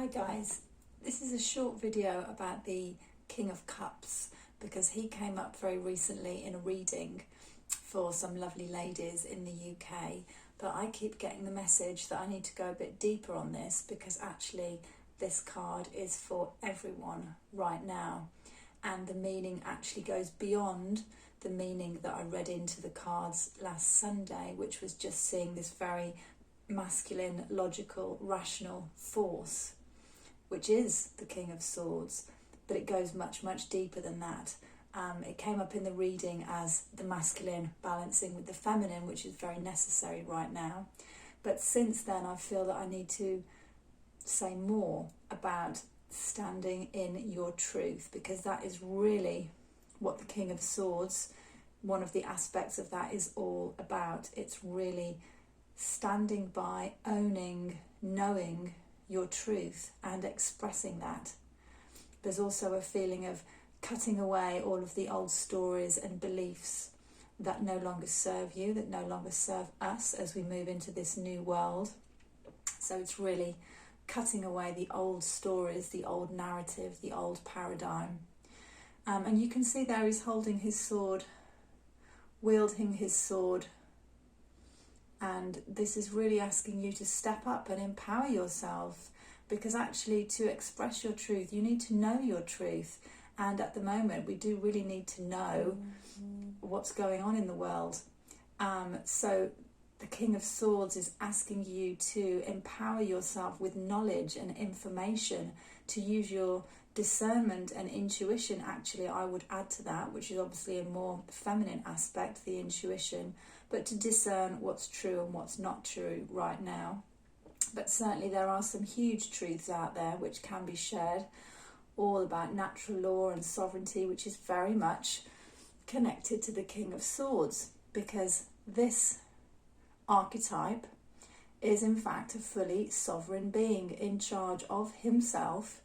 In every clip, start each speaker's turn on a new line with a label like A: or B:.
A: Hi guys, this is a short video about the King of Cups because he came up very recently in a reading for some lovely ladies in the UK, but I keep getting the message that I need to go a bit deeper on this because actually this card is for everyone right now, and the meaning actually goes beyond the meaning that I read into the cards last Sunday, which was just seeing this very masculine, logical, rational force, which is the King of Swords, but it goes much, much deeper than that. It came up in the reading as the masculine balancing with the feminine, which is very necessary right now. But since then, I feel that I need to say more about standing in your truth, because that is really what the King of Swords, one of the aspects of that, is all about. It's really standing by, owning, knowing your truth and expressing that. There's also a feeling of cutting away all of the old stories and beliefs that no longer serve you, that no longer serve us as we move into this new world. So it's really cutting away the old stories, the old narrative, the old paradigm. And you can see there he's holding his sword, wielding his sword. And this is really asking you to step up and empower yourself, because actually to express your truth, you need to know your truth. And at the moment, we do really need to know what's going on in the world. So the King of Swords is asking you to empower yourself with knowledge and information, to use your discernment and intuition. Actually, I would add to that, which is obviously a more feminine aspect, the intuition, but to discern what's true and what's not true right now. But certainly there are some huge truths out there which can be shared, all about natural law and sovereignty, which is very much connected to the King of Swords, because this archetype is in fact a fully sovereign being in charge of himself,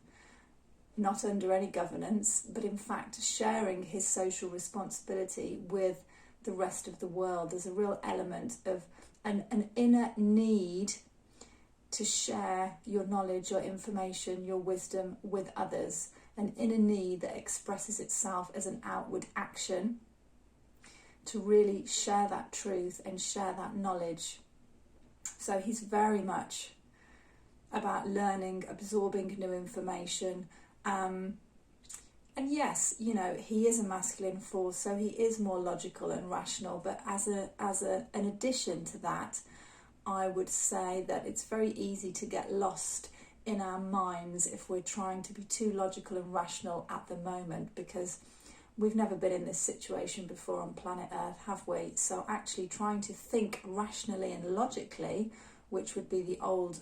A: not under any governance, but in fact sharing his social responsibility with the rest of the world. There's a real element of an inner need to share your knowledge, your information, your wisdom with others, an inner need that expresses itself as an outward action to really share that truth and share that knowledge. So he's very much about learning, absorbing new information. And yes, you know, he is a masculine force, so he is more logical and rational. But as an addition to that, I would say that it's very easy to get lost in our minds if we're trying to be too logical and rational at the moment, because we've never been in this situation before on planet Earth, have we? So actually trying to think rationally and logically, which would be the old,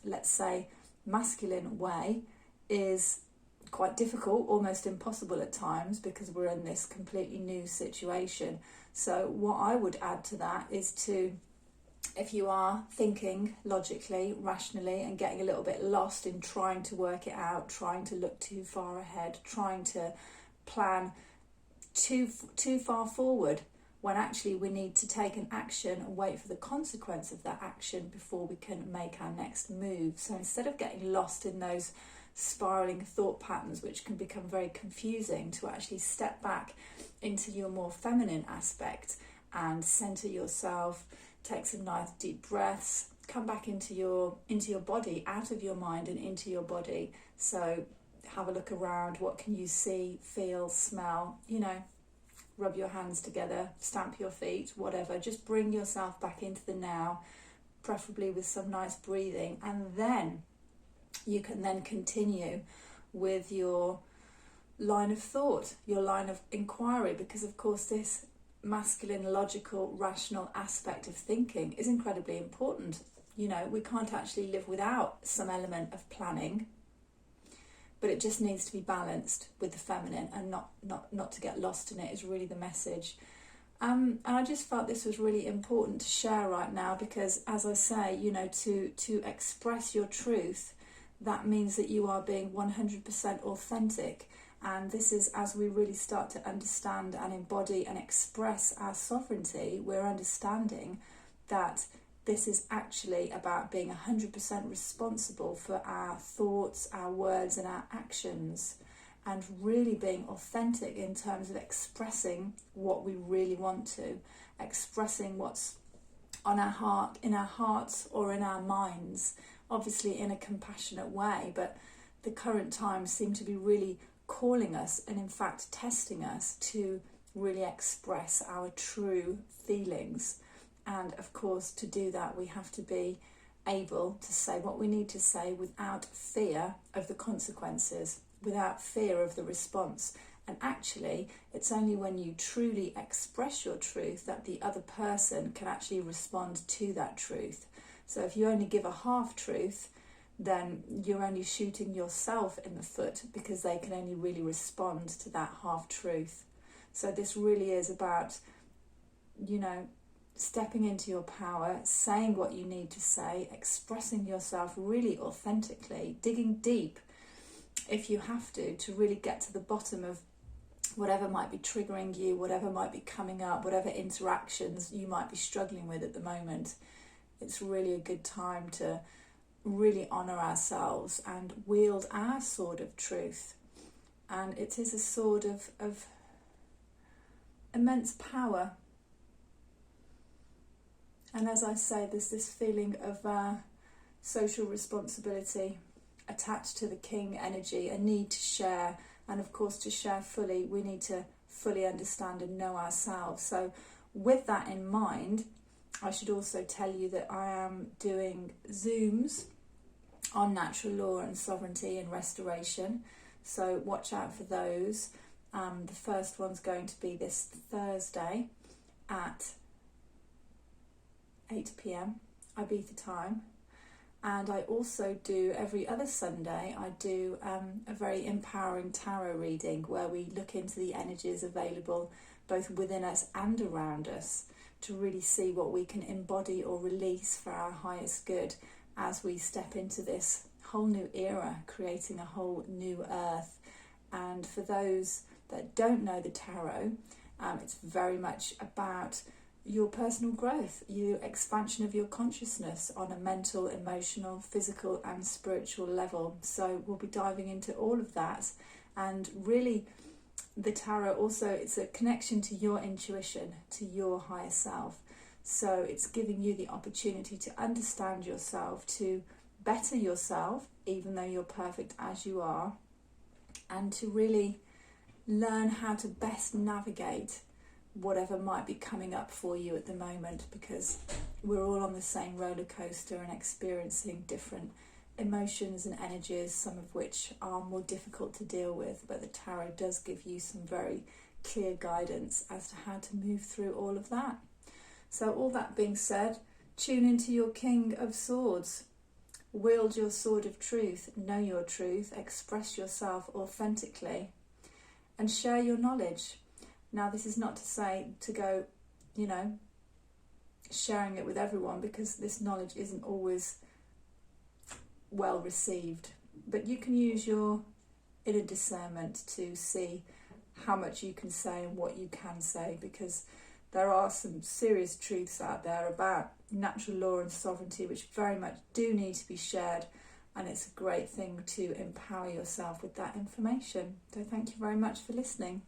A: let's say, masculine way, is quite difficult, almost impossible at times, because we're in this completely new situation. So what I would add to that is to, if you are thinking logically, rationally, and getting a little bit lost in trying to work it out, trying to look too far ahead, trying to plan too far forward, when actually we need to take an action and wait for the consequence of that action before we can make our next move. So instead of getting lost in those spiraling thought patterns, which can become very confusing, to actually step back into your more feminine aspect and center yourself, take some nice deep breaths, come back into your body, out of your mind and into your body. So have a look around. What can you see, feel, smell? You know, rub your hands together, stamp your feet, whatever. Just bring yourself back into the now, preferably with some nice breathing, and then you can then continue with your line of thought, your line of inquiry, because of course this masculine, logical, rational aspect of thinking is incredibly important. You know, we can't actually live without some element of planning, but it just needs to be balanced with the feminine, and not to get lost in it is really the message. And I just felt this was really important to share right now, because as I say, you know, to express your truth, that means that you are being 100% authentic. And this is as we really start to understand and embody and express our sovereignty, we're understanding that this is actually about being 100% responsible for our thoughts, our words and our actions, and really being authentic in terms of expressing what we really want to, expressing what's on our heart, in our hearts or in our minds, obviously in a compassionate way. But the current times seem to be really calling us and in fact testing us to really express our true feelings. And of course, to do that, we have to be able to say what we need to say without fear of the consequences, without fear of the response. And actually, it's only when you truly express your truth that the other person can actually respond to that truth. So if you only give a half truth, then you're only shooting yourself in the foot, because they can only really respond to that half truth. So this really is about, stepping into your power, saying what you need to say, expressing yourself really authentically, digging deep if you have to really get to the bottom of whatever might be triggering you, whatever might be coming up, whatever interactions you might be struggling with at the moment. It's really a good time to really honour ourselves and wield our sword of truth. And it is a sword of immense power. And as I say, there's this feeling of social responsibility attached to the king energy, a need to share. And of course, to share fully, we need to fully understand and know ourselves. So with that in mind, I should also tell you that I am doing Zooms on natural law and sovereignty and restoration. So watch out for those. The first one's going to be this Thursday at 8 p.m. Ibiza time. And I also do, every other Sunday, I do a very empowering tarot reading where we look into the energies available both within us and around us to really see what we can embody or release for our highest good as we step into this whole new era, creating a whole new earth. And for those that don't know the tarot, it's very much about your personal growth, your expansion of your consciousness on a mental, emotional, physical and spiritual level. So we'll be diving into all of that. And really, the tarot also, it's a connection to your intuition, to your higher self. So it's giving you the opportunity to understand yourself, to better yourself, even though you're perfect as you are, and to really learn how to best navigate whatever might be coming up for you at the moment, because we're all on the same roller coaster and experiencing different emotions and energies, some of which are more difficult to deal with, but the tarot does give you some very clear guidance as to how to move through all of that. So all that being said, tune into your King of Swords. Wield your sword of truth, know your truth, express yourself authentically and share your knowledge. Now, this is not to say to go, sharing it with everyone, because this knowledge isn't always well received. But you can use your inner discernment to see how much you can say and what you can say, because there are some serious truths out there about natural law and sovereignty which very much do need to be shared, and it's a great thing to empower yourself with that information. So thank you very much for listening.